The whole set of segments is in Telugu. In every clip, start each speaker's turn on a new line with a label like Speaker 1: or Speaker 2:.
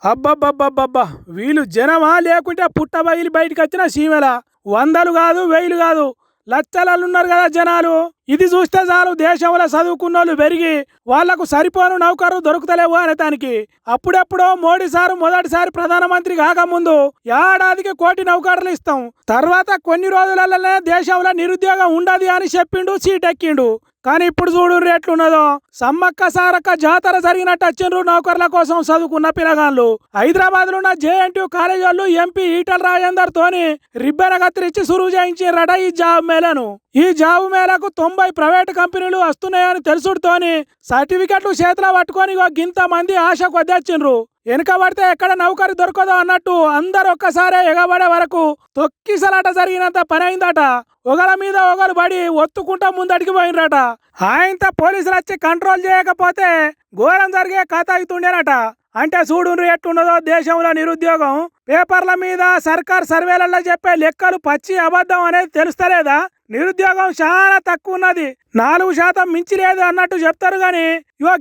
Speaker 1: అబ్బబ్బబ్బబ్బబ్బా! వీళ్ళు జనమా లేకుంటే పుట్టబయలు బయటికొచ్చిన సీమలా? వందలు గాదు, వెయ్యిలు గాదు, లచ్చలలున్నారు గదా జనాలు. ఇది చూస్తే చాలు దేశంలో చదువుకున్నోళ్ళు పెరిగి వాళ్లకు సరిపోను నౌకరు దొరుకుతలేవు అనేదానికి. అప్పుడెప్పుడో మోడీ సారు మొదటిసారి ప్రధానమంత్రి కాకముందు ఏడాదికి 1,00,00,000 నౌకర్లు ఇస్తాం, తర్వాత కొన్ని రోజులలోనే దేశంలో నిరుద్యోగం ఉండదు అని చెప్పిండు, సీటెక్కిండు. కానీ ఇప్పుడు చూడు ఎట్లున్నదో. సమ్మక్క సారక్క జాతర జరిగినట్టు వచ్చిండ్రు నౌకర్ల కోసం చదువుకున్న పిల్లగాళ్ళు. హైదరాబాద్ లో ఉన్న జేఎన్టీ కాలేజ్ వాళ్ళు ఎంపీ ఈటల రాజేందర్ తోని రిబ్బెన కత్తిరించి సురువు చేయించారట ఈ జాబ్ మేళను. ఈ జాబ్ మేళకు 90 ప్రైవేటు కంపెనీలు వస్తున్నాయని తెలుసుడుతోని సర్టిఫికెట్లు చేతిలో పట్టుకొని గింత మంది ఆశ కొద్దొచ్చిండ్రు. వెనుక పడితే ఎక్కడ నౌకరి దొరకదో అన్నట్టు అందరు ఒక్కసారే ఎగబడే వరకు తొక్కిసలాట జరిగినంత పని అయిందట. ఒకల మీద ఒకరు పడి ఒత్తుకుంటా ముందడికి పోయినరట. ఆయనతో పోలీసులు వచ్చి కంట్రోల్ చేయకపోతే ఘోరం జరిగే కథ అవుతుండేనట. అంటే చూడుండ్రు ఎట్లున్నదో దేశంలో నిరుద్యోగం. పేపర్ల మీద సర్కార్ సర్వేలలో చెప్పే లెక్కలు పచ్చి అబద్ధం అనేది తెలుస్తలేదా? నిరుద్యోగం చాలా తక్కువ ఉన్నది, 4% మించి లేదు అన్నట్టు చెప్తారు. గాని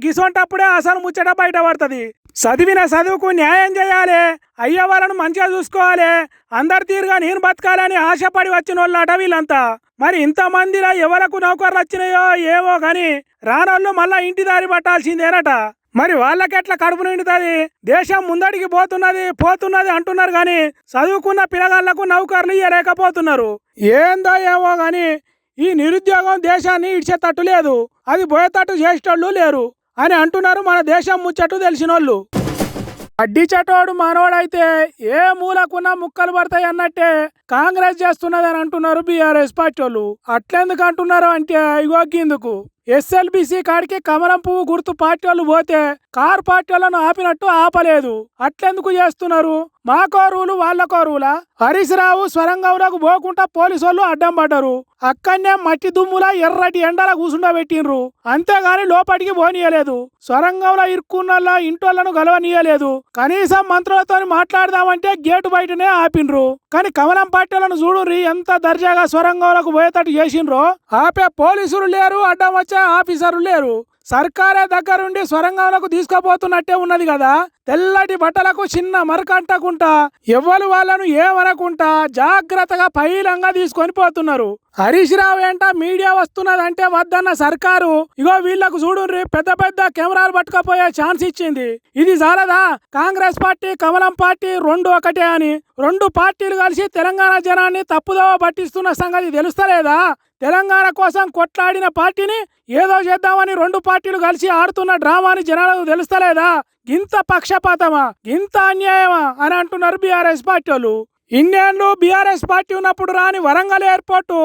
Speaker 1: గిసొంటప్పుడే అసలు ముచ్చట బయటపడుతుంది. చదివిన చదువుకు న్యాయం చేయాలి, అయ్యే వాళ్ళను మంచిగా చూసుకోవాలి, అందరి తీరుగా నేను బతకాలని ఆశపడి వచ్చిన వాళ్ళట వీళ్ళంతా. మరి ఇంతమందిలో ఎవరకు నౌకర్లు వచ్చినాయో ఏమో గాని రానోళ్ళు మళ్ళా ఇంటి దారి పట్టాల్సిందేనట. మరి వాళ్ళకెట్లా కడుపు నిండుతుంది? దేశం ముందడికి పోతున్నది అంటున్నారు గాని చదువుకున్న పిల్లగాళ్లకు నౌకర్లు ఇయ్యలేకపోతున్నారు. ఏందో ఏమో గాని ఈ నిరుద్యోగం దేశాన్ని ఇడిచేటట్టు లేదు, అది పోయేటట్టు చేసేటోళ్ళు లేరు అని అంటున్నారు మన దేశం ముచ్చట్టు తెలిసినోళ్ళు. అడ్డి చటోడు మనోడైతే ఏ మూలకున్న ముక్కలు పడతాయి అన్నట్టే కాంగ్రెస్ చేస్తున్నదని అంటున్నారు బీఆర్ఎస్ పార్టీ వాళ్ళు. అట్లెందుకు అంటున్నారు అంటే ఇగోకిందుకు ఎస్ఎల్బిసి కాడికి కమలం పువ్వు గుర్తు పార్టీ వాళ్ళు పోతే కారు పార్టీ వాళ్ళను ఆపినట్టు ఆపలేదు. అట్లెందుకు చేస్తున్నారు? మాకో రూలు వాళ్ళకో రూలా? హరీష్ రావు స్వరంగంలోకి పోకుండా పోలీసు వాళ్ళు అడ్డం పడ్డారు. అక్కడనే మట్టి దుమ్ములా ఎర్రటి ఎండలా కూసుండబెట్టిండ్రు. అంతేగాని లోపలికి పోనీయలేదు. స్వరంగంలో ఇరుక్కున్నలా ఇంటోళ్లను గలవనీయలేదు. కనీసం మంత్రులతో మాట్లాడదామంటే గేటు బయటనే ఆపిండ్రు. కానీ కమలం పార్టీలను చూడుర్రి ఎంత దర్జాగా స్వరంగంలోకి పోయేటట్టు చేసిండ్రో. ఆపే పోలీసులు లేరు, అడ్డం వచ్చే ఆఫీసర్లు లేరు. సర్కారే దగ్గరుండి స్వరంగంలోకి తీసుకుపోతున్నట్టే ఉన్నది కదా. తెల్లటి బట్టలకు చిన్న మరకంటకుంటా ఎవ్వరు వాళ్ళను ఏమనకుంటా జాగ్రత్తగా పైలంగా తీసుకొని పోతున్నారు. హరీష్ రావు ఏంట మీడియా వస్తున్నదంటే వద్దన్న సర్కారు ఇగో వీళ్లకు చూడుర్రి పెద్ద పెద్ద కెమెరాలు పట్టుకపోయే ఛాన్స్ ఇచ్చింది. ఇది చాలదా? కాంగ్రెస్ పార్టీ కమలం పార్టీ రెండు ఒకటే అని రెండు పార్టీలు కలిసి తెలంగాణ జనాన్ని తప్పుదోవ పట్టిస్తున్న సంగతి తెలుస్తలేదా? తెలంగాణ కోసం కొట్లాడిన పార్టీని ఏదో చేద్దామని రెండు పార్టీలు కలిసి ఆడుతున్న డ్రామాని జనాలకు తెలుస్తలేదా? ఇంత పక్షపాతమా, ఇంత అన్యాయమా అని అంటున్నారు బీఆర్ఎస్ పార్టీ వాళ్ళు. ఇన్నేళ్ళు బీఆర్ఎస్ పార్టీ ఉన్నప్పుడు రాని వరంగల్ ఎయిర్పోర్టు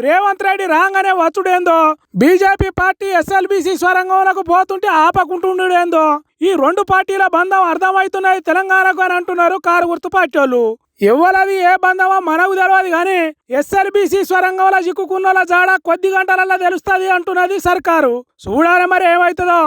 Speaker 1: రేవంత్ రెడ్డి రాగానే వచ్చుడేందో, బీజేపీ పార్టీ ఎస్ఎల్బిసి స్వరంగంలోకి పోతుంటే ఆపకుంటుండేందో, ఈ రెండు పార్టీల బంధం అర్థమవుతున్నది తెలంగాణకు అని అంటున్నారు కారు గుర్తు పార్టీ వాళ్ళు. ఎవరది ఏ బంధమో మనకు తెలియదు కానీ ఎస్ఎల్బిసి స్వరంగంలో చిక్కుకున్న జాడ కొద్ది గంటలలో తెలుస్తుంది అంటున్నది సర్కారు. చూడాలి మరి ఏమవుతుందో.